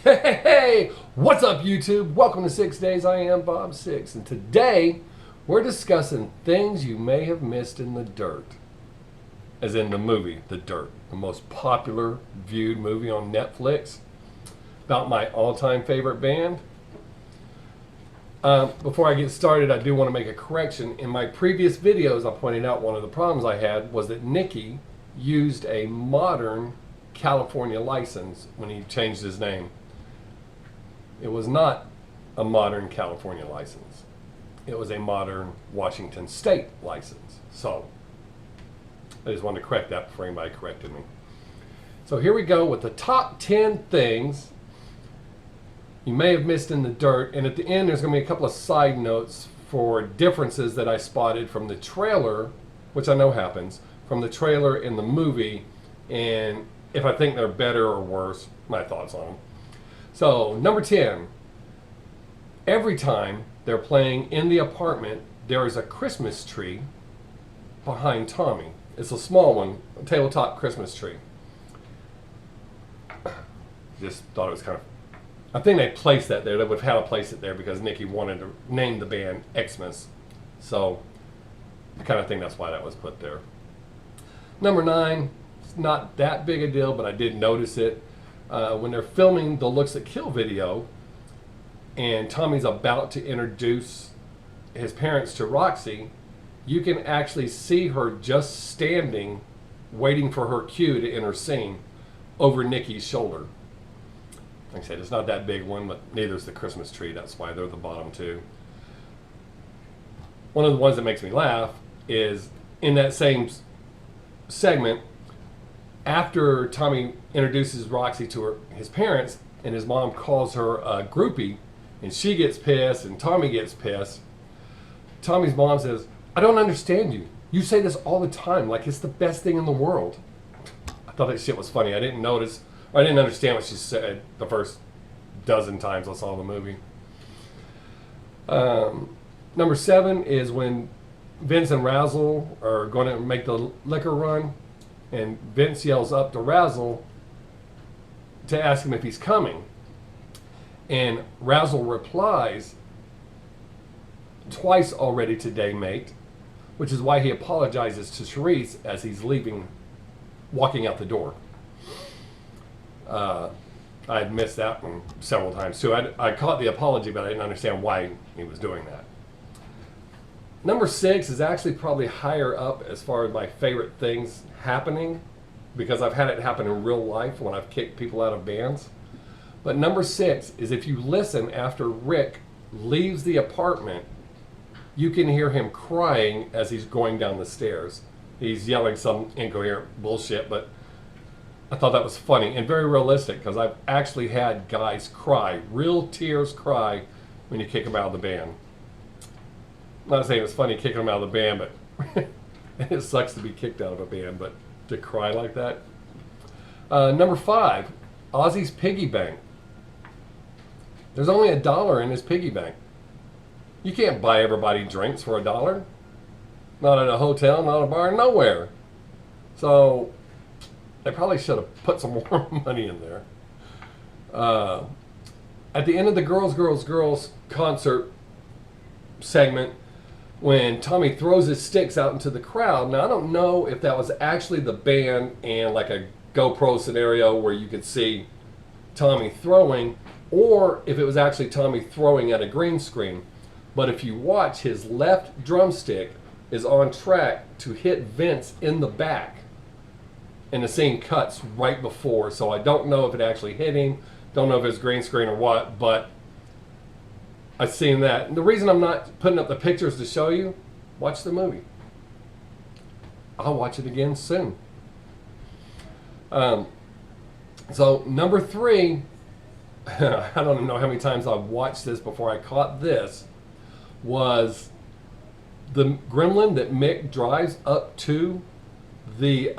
Hey, what's up YouTube? Welcome to Sixx Days. I am Bob Sixx, and today we're discussing things you may have missed in the dirt. As in the movie, The Dirt, the most popular viewed movie on Netflix, about my all-time favorite band. Before I get started, I do want to make a correction. In my previous videos, I pointed out one of the problems I had was that Nicky used a modern California license when he changed his name. It was not a modern California license. It was a modern Washington State license. So I just wanted to correct that before anybody corrected me. So here we go with the top 10 things you may have missed in the dirt. And at the end, there's going to be a couple of side notes for differences that I spotted from the trailer, which I know happens, from the trailer in the movie, and if I think they're better or worse, my thoughts on them. So, number 10. Every time they're playing in the apartment, there is a Christmas tree behind Tommy. It's a small one, a tabletop Christmas tree. Just thought it was kind of... I think they placed that there. They would have had to place it there because Nicky wanted to name the band Xmas. So, I kind of think that's why that was put there. Number 9. It's not that big a deal, but I did notice it. When they're filming the Looks That Kill video and Tommy's about to introduce his parents to Roxy, you can actually see her just standing waiting for her cue to enter scene over Nicky's shoulder. Like I said, it's not that big one, but neither is the Christmas tree. That's why they're the bottom two. One of the ones that makes me laugh is in that same segment, after Tommy introduces Roxy to his parents and his mom calls her a groupie and she gets pissed and Tommy gets pissed, Tommy's mom says, "I don't understand you. You say this all the time like it's the best thing in the world." I thought that shit was funny. I didn't notice, or I didn't understand what she said the first dozen times I saw the movie. Number 7 is when Vince and Razzle are going to make the liquor run, and Vince yells up to Razzle to ask him if he's coming. And Razzle replies, "Twice already today, mate," which is why he apologizes to Charisse as he's leaving, walking out the door. I'd missed that one several times too. I caught the apology, but I didn't understand why he was doing that. Number 6 is actually probably higher up as far as my favorite things happening, because I've had it happen in real life when I've kicked people out of bands. But number 6 is if you listen after Rick leaves the apartment, you can hear him crying as he's going down the stairs. He's yelling some incoherent bullshit, but I thought that was funny and very realistic, because I've actually had guys cry, real tears cry, when you kick them out of the band. I'm not saying it's funny kicking them out of the band, but it sucks to be kicked out of a band, but to cry like that. Number 5, Ozzy's piggy bank. There's only $1 in his piggy bank. You can't buy everybody drinks for $1. Not at a hotel, not at a bar, nowhere. So they probably should have put some more money in there. At the end of the Girls concert segment, when Tommy throws his sticks out into the crowd. Now, I don't know if that was actually the band and like a GoPro scenario where you could see Tommy throwing, or if it was actually Tommy throwing at a green screen. But if you watch, his left drumstick is on track to hit Vince in the back. And the scene cuts right before, so I don't know if it actually hit him. Don't know if it's green screen or what, but I've seen that. And the reason I'm not putting up the pictures to show you, watch the movie. I'll watch it again soon. So number 3, I don't know how many times I've watched this before I caught this, was the gremlin that Mick drives up to the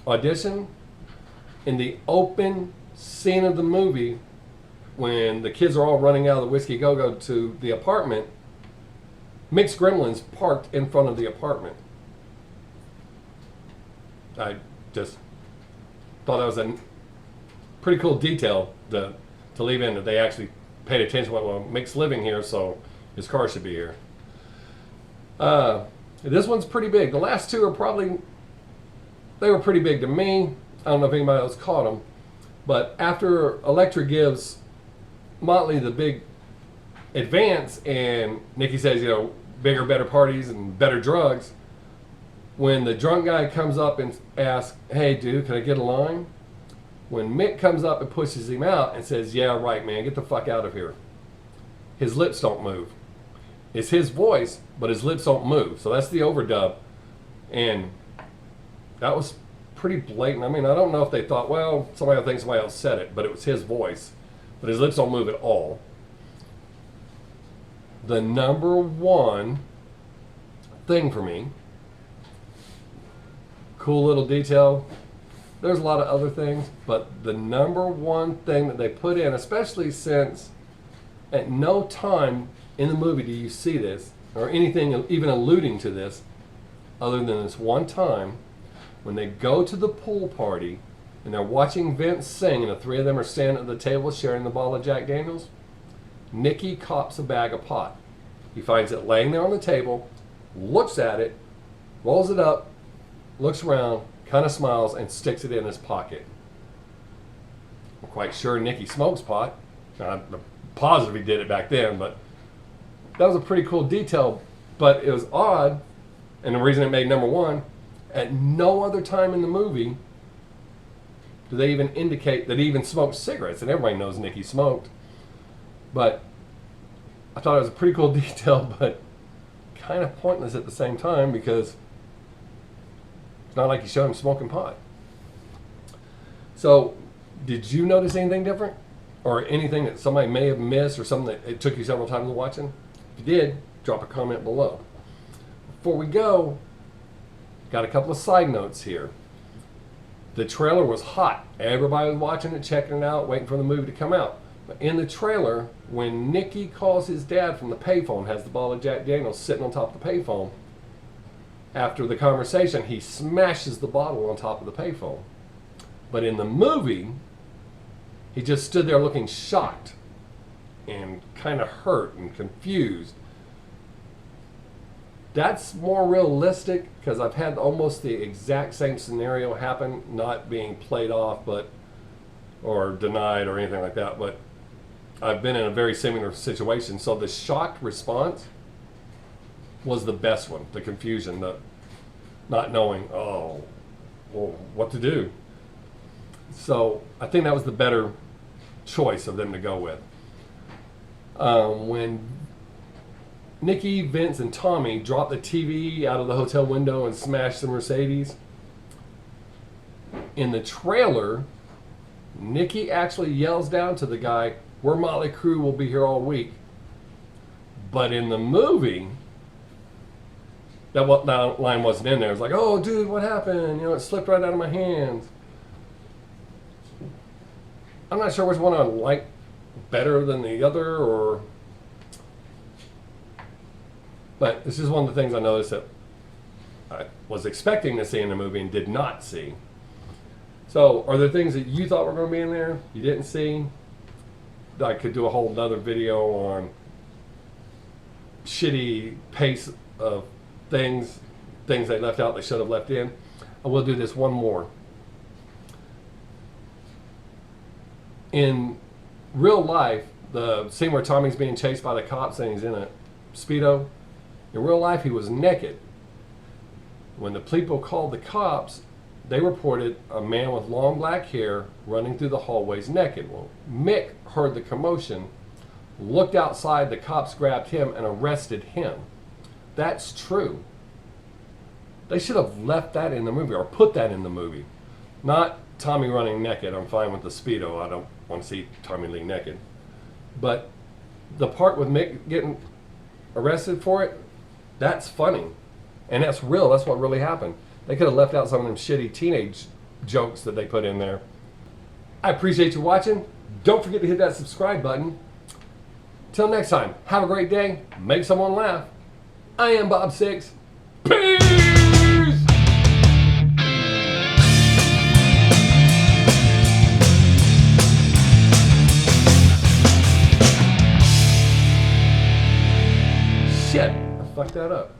audition. In the open scene of the movie, when the kids are all running out of the Whiskey Go-Go to the apartment, Mick's gremlin's parked in front of the apartment. I just thought that was a pretty cool detail. to leave in that they actually paid attention. Well, Mick's living here, so his car should be here. This one's pretty big. The last two are they were pretty big to me. I don't know if anybody else caught them. But after Elektra gives Motley the big advance and Nikki says, you know, bigger, better parties and better drugs, when the drunk guy comes up and asks, hey, dude, can I get a line? When Mick comes up and pushes him out and says, yeah, right, man, get the fuck out of here, his lips don't move. It's his voice, but his lips don't move. So that's the overdub. And that was pretty blatant. I mean, I don't know if they thought, well, somebody will think somebody else said it, but it was his voice. But his lips don't move at all. The number one thing for me, cool little detail, there's a lot of other things, but the number one thing that they put in, especially since at no time in the movie do you see this, or anything even alluding to this, other than this one time, when they go to the pool party and they're watching Vince sing and the three of them are standing at the table sharing the bottle of Jack Daniels, Nicky cops a bag of pot. He finds it laying there on the table, looks at it, rolls it up, looks around, kind of smiles, and sticks it in his pocket. I'm quite sure Nicky smokes pot. I'm positive he did it back then, but that was a pretty cool detail. But it was odd, and the reason it made number one, at no other time in the movie do they even indicate that he even smoked cigarettes, and everybody knows Nicky smoked. But I thought it was a pretty cool detail, but kind of pointless at the same time, because it's not like you showed him smoking pot. So, did you notice anything different? Or anything that somebody may have missed, or something that it took you several times watching? If you did, drop a comment below. Before we go, got a couple of side notes here. The trailer was hot. Everybody was watching it, checking it out, waiting for the movie to come out. But in the trailer, when Nicky calls his dad from the payphone, has the bottle of Jack Daniels sitting on top of the payphone, after the conversation, he smashes the bottle on top of the payphone. But in the movie, he just stood there looking shocked and kind of hurt and confused. That's more realistic, because I've had almost the exact same scenario happen, not being played off or denied or anything like that, but I've been in a very similar situation. So the shocked response was the best one. The confusion, the not knowing, oh, well, what to do. So I think that was the better choice of them to go with. When Nicky, Vince, and Tommy dropped the TV out of the hotel window and smashed the Mercedes, in the trailer, Nicky actually yells down to the guy, "We're Motley Crue, will be here all week." But in the movie, that line wasn't in there. It was like, "Oh, dude, what happened? You know, it slipped right out of my hands." I'm not sure which one I like better than the other, but this is one of the things I noticed that I was expecting to see in the movie and did not see. So, are there things that you thought were going to be in there you didn't see? I could do a whole other video on shitty pace of things they left out they should have left in. I will do this one more. In real life, the scene where Tommy's being chased by the cops and he's in a Speedo, in real life he was naked. When the people called the cops, they reported a man with long black hair running through the hallways naked. Well, Mick heard the commotion, looked outside, the cops grabbed him and arrested him. That's true. They should have left that in the movie, or put that in the movie. Not Tommy running naked. I'm fine with the Speedo. I don't want to see Tommy Lee naked. But the part with Mick getting arrested for it, that's funny. And that's real. That's what really happened. They could have left out some of them shitty teenage jokes that they put in there. I appreciate you watching. Don't forget to hit that subscribe button. Till next time, have a great day. Make someone laugh. I am Bob Sixx. Peace! Shit, I fucked that up.